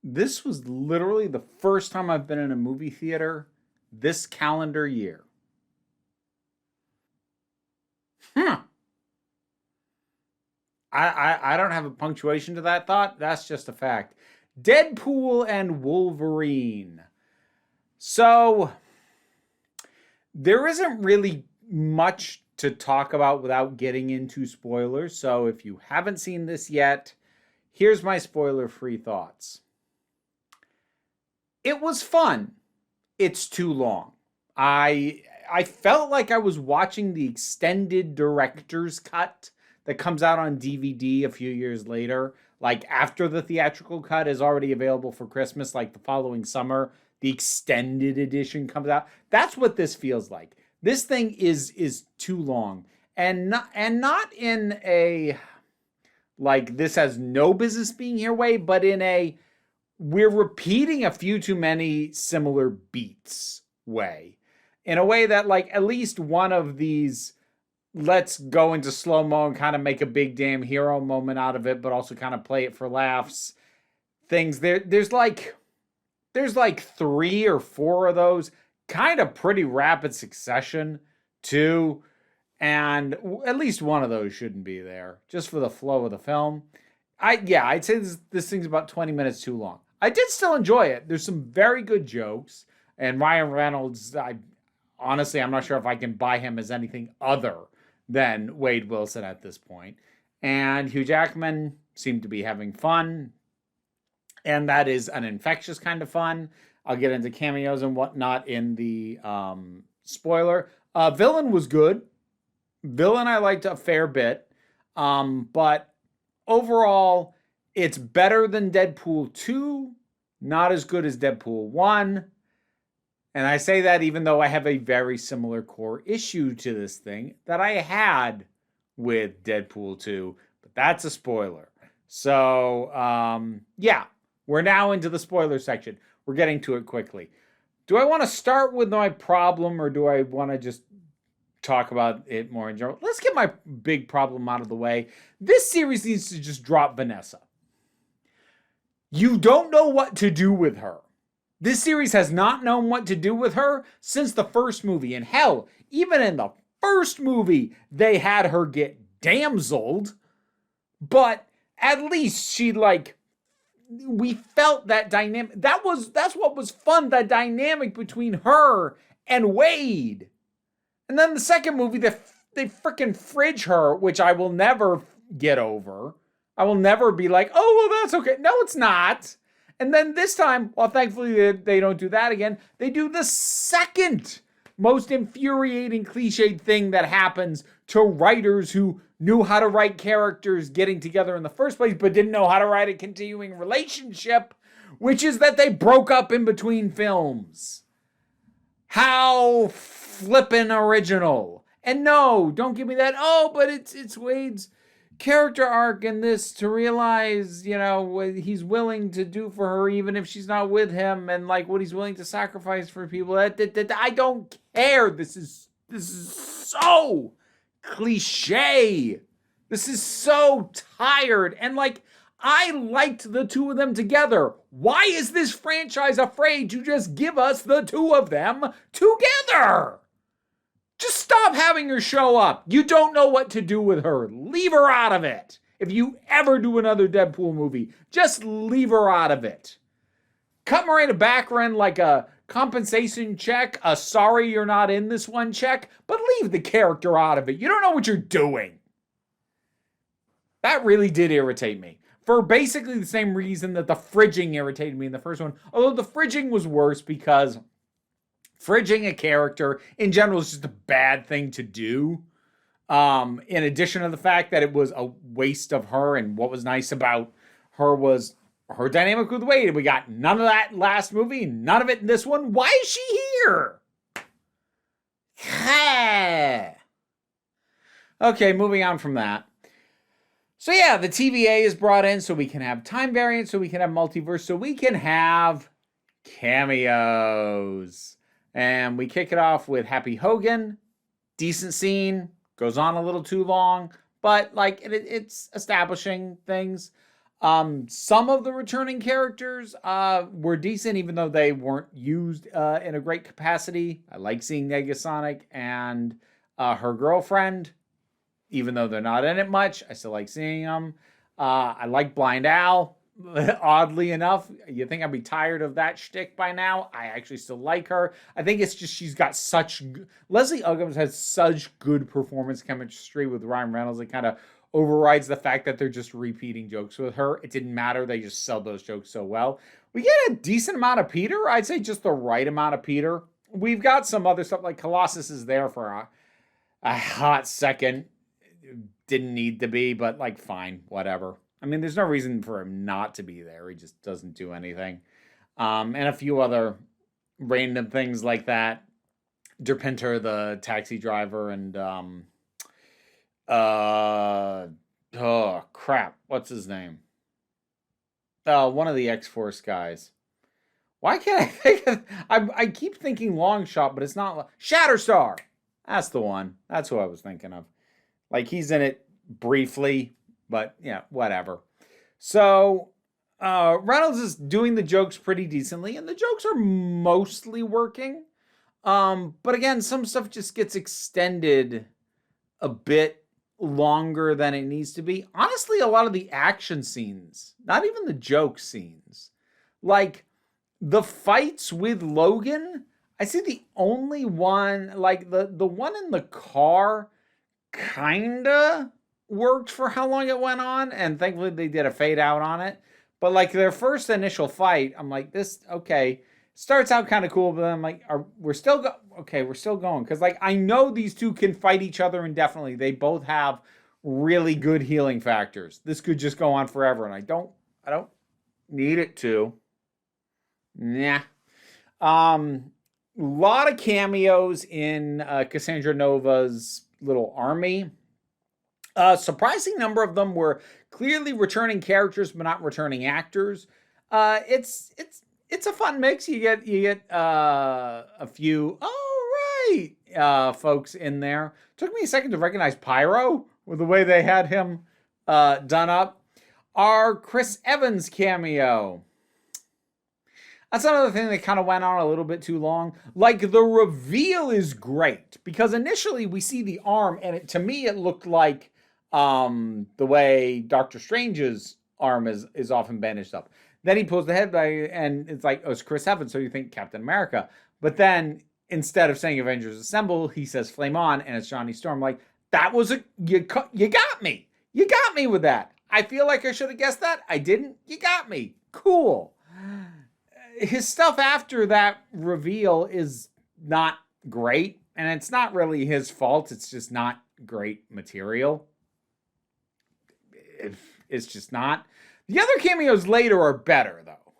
This was literally the first time I've been in a movie theater this calendar year. Hmm. I don't have a punctuation to that thought. That's just a fact. Deadpool and Wolverine. So there isn't really much to talk about without getting into spoilers. So if you haven't seen this yet, here's my spoiler free thoughts. It was fun. It's too long. I felt like I was watching the extended director's cut that comes out on DVD a few years later. Like after the theatrical cut is already available for Christmas, like the following summer, the extended edition comes out. That's what this feels like. This thing is too long. And not in a like this has no business being here way, but in a we're repeating a few too many similar beats way. In a way that like at least one of these let's go into slow mo and kind of make a big damn hero moment out of it, but also kind of play it for laughs. Things there's like three or four of those, kind of pretty rapid succession, too. And at least one of those shouldn't be there, just for the flow of the film. I'd say this thing's about 20 minutes too long. I did still enjoy it. There's some very good jokes, and Ryan Reynolds. I'm not sure if I can buy him as anything other than Wade Wilson at this point. And Hugh Jackman seemed to be having fun, and that is an infectious kind of fun. I'll get into cameos and whatnot in the spoiler. Villain was good. Villain I liked a fair bit, but overall, it's better than Deadpool 2, not as good as Deadpool 1. And I say that even though I have a very similar core issue to this thing that I had with Deadpool 2, but that's a spoiler. So, yeah, we're now into the spoiler section. We're getting to it quickly. Do I want to start with my problem or do I want to just talk about it more in general? Let's get my big problem out of the way. This series needs to just drop Vanessa. You don't know what to do with her. This series has not known what to do with her since the first movie. And hell, even in the first movie, they had her get damseled. But at least she we felt that dynamic. That's what was fun, the dynamic between her and Wade. And then the second movie, they freaking fridge her, which I will never get over. I will never be like, oh, well, that's okay. No, it's not. And then this time, well, thankfully they don't do that again. They do the second most infuriating cliched thing that happens to writers who knew how to write characters getting together in the first place, but didn't know how to write a continuing relationship, which is that they broke up in between films. How flippin' original. And no, don't give me that, oh, but it's Wade's character arc in this to realize, what he's willing to do for her even if she's not with him and like what he's willing to sacrifice for people. I don't care. This is so cliche. This is so tired. And I liked the two of them together. Why is this franchise afraid to just give us the two of them together? Just stop having her show up. You don't know what to do with her. Leave her out of it. If you ever do another Deadpool movie, just leave her out of it. Cut Miranda Baccarin like a compensation check, a sorry you're not in this one check, but leave the character out of it. You don't know what you're doing. That really did irritate me. For basically the same reason that the fridging irritated me in the first one. Although the fridging was worse because fridging a character in general is just a bad thing to do. In addition to the fact that it was a waste of her, and what was nice about her was her dynamic with Wade. We got none of that last movie, none of it in this one. Why is she here? Okay, moving on from that. So yeah, the TVA is brought in so we can have time variants, so we can have multiverse, so we can have cameos. And we kick it off with Happy Hogan. Decent scene. Goes on a little too long. But, it's establishing things. Some of the returning characters were decent, even though they weren't used in a great capacity. I like seeing Negasonic and her girlfriend, even though they're not in it much. I still like seeing them. I like Blind Al. Oddly enough, you think I'd be tired of that shtick by now. I actually still like her. I think it's just she's got such... Leslie Uggams has such good performance chemistry with Ryan Reynolds. It kind of overrides the fact that they're just repeating jokes with her. It didn't matter. They just sell those jokes so well. We get a decent amount of Peter. I'd say just the right amount of Peter. We've got some other stuff, like Colossus is there for a hot second. Didn't need to be, but like, fine, whatever. I mean, there's no reason for him not to be there. He just doesn't do anything. And a few other random things like that. Derpinter, the taxi driver, and oh crap, what's his name? One of the X-Force guys. Why can't I think of... I keep thinking Longshot, but it's not... Shatterstar! That's the one. That's who I was thinking of. Like, he's in it briefly, but yeah, whatever. So, Reynolds is doing the jokes pretty decently, and the jokes are mostly working. But again, some stuff just gets extended a bit longer than it needs to be. Honestly, a lot of the action scenes, not even the joke scenes, like the fights with Logan, I see the only one, like the one in the car kinda worked for how long it went on, and thankfully they did a fade out on it. But like their first initial fight, I'm like, this, okay, starts out kind of cool, but then I'm like, we're still going. Because like, I know these two can fight each other indefinitely. They both have really good healing factors. This could just go on forever, and I don't need it to. Nah. Lot of cameos in Cassandra Nova's little army. Surprising number of them were clearly returning characters, but not returning actors. It's a fun mix. You get a few folks in there. Took me a second to recognize Pyro with the way they had him done up. Our Chris Evans cameo. That's another thing that kind of went on a little bit too long. Like, the reveal is great because initially we see the arm, and to me it looked like the way Doctor Strange's arm is often bandaged up. Then he pulls the head back, and it's like, oh, it's Chris Evans, so you think Captain America. But then instead of saying Avengers Assemble, he says Flame On, and it's Johnny Storm. Like, that was you got me. You got me with that. I feel like I should have guessed that. I didn't. You got me. Cool. His stuff after that reveal is not great, and it's not really his fault. It's just not great material. It's just not. The other cameos later are better, though.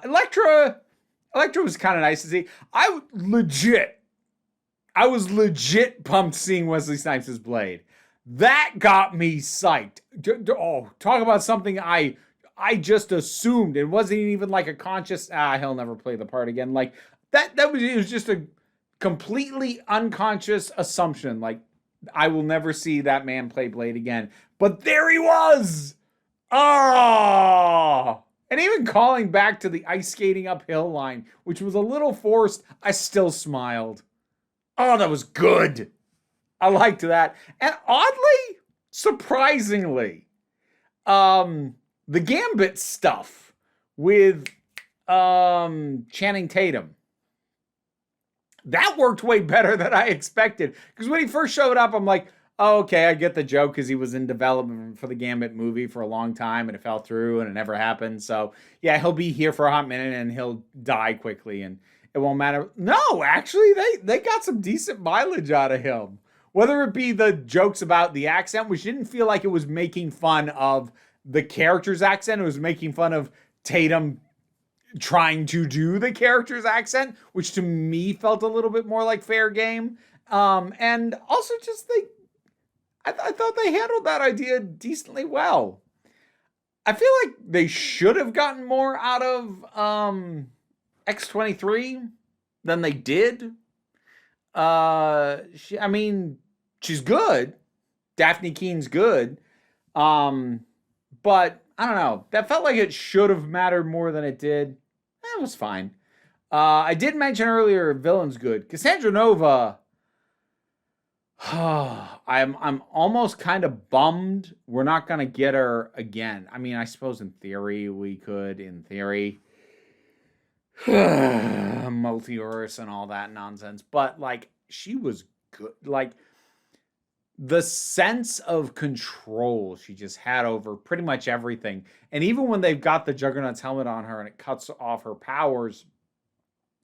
Elektra was kind of nice to see. I was legit pumped seeing Wesley Snipes' Blade. That got me psyched. Oh, talk about something I just assumed. It wasn't even like a conscious, he'll never play the part again. Like, it was just a completely unconscious assumption. Like, I will never see that man play Blade again. But there he was! Oh! And even calling back to the ice skating uphill line, which was a little forced, I still smiled. Oh, that was good. I liked that. And oddly, surprisingly, the Gambit stuff with Channing Tatum, that worked way better than I expected. Because when he first showed up, I'm like, oh, okay, I get the joke because he was in development for the Gambit movie for a long time and it fell through and it never happened. So, yeah, he'll be here for a hot minute and he'll die quickly and it won't matter. No, actually, they got some decent mileage out of him. Whether it be the jokes about the accent, which didn't feel like it was making fun of the character's accent. It was making fun of Tatum trying to do the character's accent, which to me felt a little bit more like fair game. And also just I thought they handled that idea decently well. I feel like they should have gotten more out of X-23 than they did. She's good. Daphne Keene's good. But but I don't know. That felt like it should have mattered more than it did. It was fine. I did mention earlier, villain's good. Cassandra Nova. I'm almost kind of bummed we're not gonna get her again. I mean, I suppose in theory we could. In theory, multiverse and all that nonsense. But like, she was good. Like, the sense of control she just had over pretty much everything. And even when they've got the Juggernaut's helmet on her and it cuts off her powers,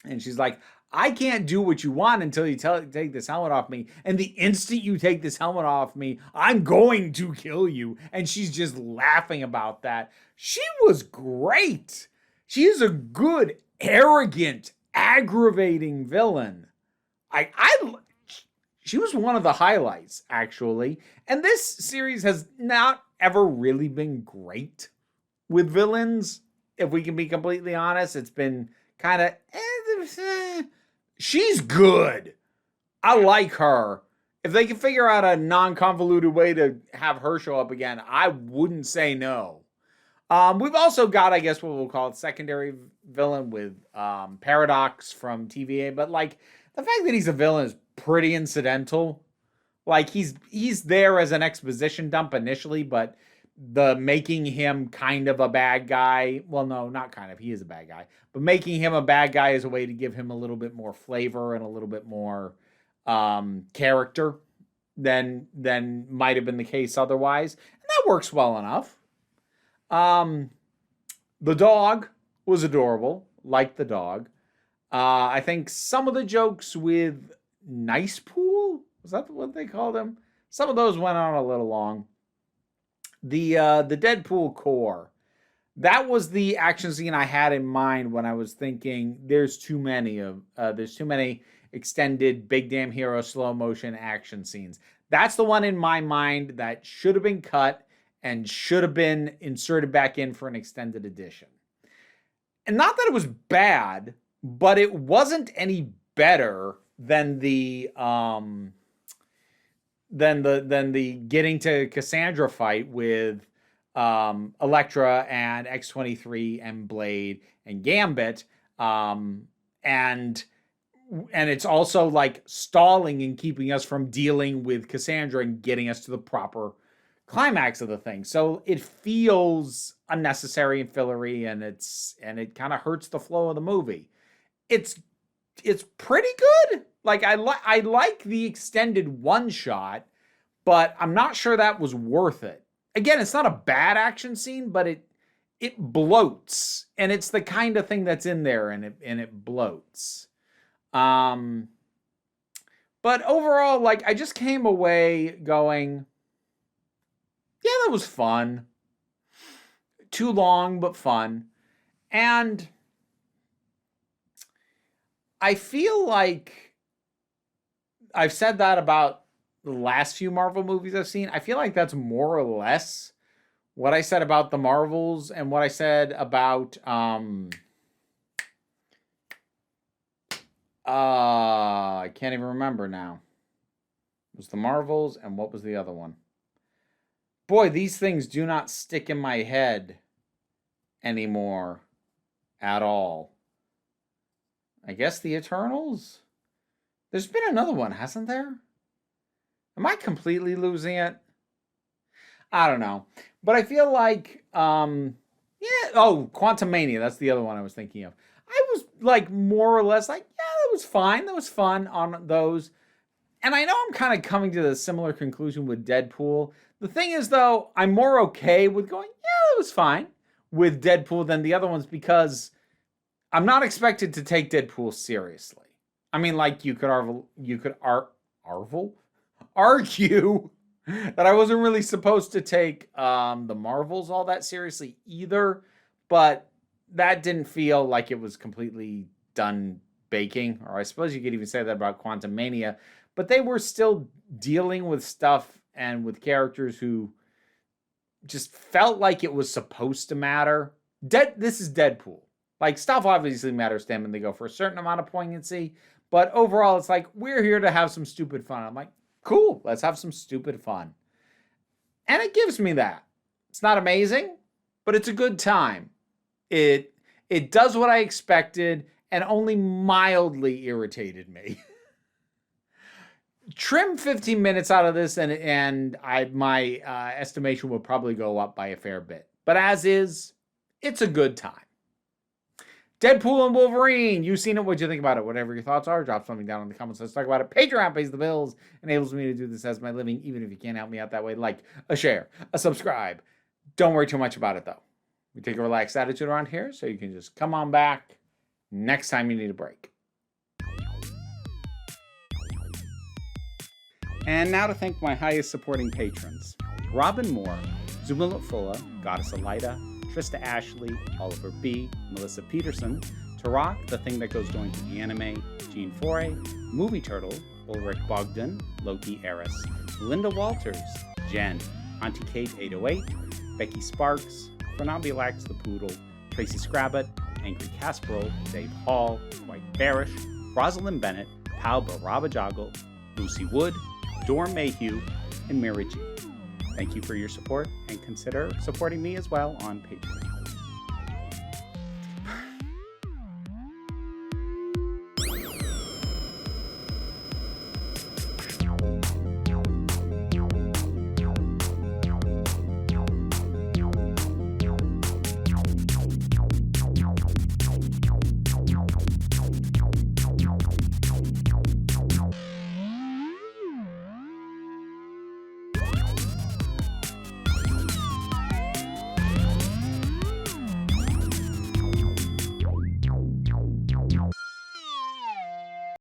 and she's like, I can't do what you want until you take this helmet off me. And the instant you take this helmet off me, I'm going to kill you. And she's just laughing about that. She was great. She is a good, arrogant, aggravating villain. She was one of the highlights, actually. And this series has not ever really been great with villains. If we can be completely honest, it's been kind of, she's good. I like her. If they can figure out a non-convoluted way to have her show up again, I wouldn't say no. We've also got, I guess, what we'll call it, secondary villain with Paradox from TVA. But like, the fact that he's a villain is pretty incidental. Like, he's there as an exposition dump initially, but the making him kind of a bad guy, well, no, not kind of, he is a bad guy, but making him a bad guy is a way to give him a little bit more flavor and a little bit more character than might have been the case otherwise. And that works well enough. The dog was adorable, like the dog. I think some of the jokes with Nice Pool, was that what they called him? Some of those went on a little long. The Deadpool core, that was the action scene I had in mind when I was thinking there's too many extended big damn hero slow motion action scenes. That's the one in my mind that should have been cut and should have been inserted back in for an extended edition. And not that it was bad, but it wasn't any better than the getting to Cassandra fight with Elektra and X-23 and Blade and Gambit. And it's also like stalling and keeping us from dealing with Cassandra and getting us to the proper climax of the thing. So it feels unnecessary and fillery, and it kind of hurts the flow of the movie. It's pretty good. Like, I like the extended one shot, but I'm not sure that was worth it. Again, it's not a bad action scene, but it bloats, and it's the kind of thing that's in there, and it bloats. But overall, like, I just came away going, yeah, that was fun. Too long, but fun. And I feel like I've said that about the last few Marvel movies I've seen. I feel like that's more or less what I said about the Marvels and what I said about I can't even remember now. It was the Marvels, and what was the other one? Boy, these things do not stick in my head anymore at all. I guess the Eternals? There's been another one, hasn't there? Am I completely losing it? I don't know. But I feel like, Quantumania, that's the other one I was thinking of. I was like more or less like, yeah, that was fine. That was fun on those. And I know I'm kind of coming to the similar conclusion with Deadpool. The thing is, though, I'm more okay with going, yeah, that was fine with Deadpool than the other ones because I'm not expected to take Deadpool seriously. I mean, like, you could argue that I wasn't really supposed to take the Marvels all that seriously either, but that didn't feel like it was completely done baking, or I suppose you could even say that about Quantumania, but they were still dealing with stuff and with characters who just felt like it was supposed to matter. This is Deadpool. Like, stuff obviously matters to them and they go for a certain amount of poignancy, but overall it's like, we're here to have some stupid fun. I'm like, cool, let's have some stupid fun. And it gives me that. It's not amazing, but it's a good time. It does what I expected and only mildly irritated me. Trim 15 minutes out of this and my estimation would probably go up by a fair bit. But as is, it's a good time. Deadpool and Wolverine. You've seen it. What'd you think about it? Whatever your thoughts are, drop something down in the comments. Let's talk about it. Patreon pays the bills, enables me to do this as my living, even if you can't help me out that way. Like, a share, a subscribe. Don't worry too much about it, though. We take a relaxed attitude around here, so you can just come on back next time you need a break. And now to thank my highest supporting patrons: Robin Moore, Zuma Fulla, Goddess Elida, Trista Ashley, Oliver B., Melissa Peterson, Tarak, The Thing That Goes Going to the Anime, Gene Foray, Movie Turtle, Ulrich Bogdan, Loki Eris, Linda Walters, Jen, Auntie Kate 808, Becky Sparks, Fernambulax the Poodle, Tracy Scrabbit, Angry Casperol, Dave Hall, White Bearish, Rosalind Bennett, Pal Barabajagal, Lucy Wood, Dorm Mayhew, and Mira G. Thank you for your support, and consider supporting me as well on Patreon.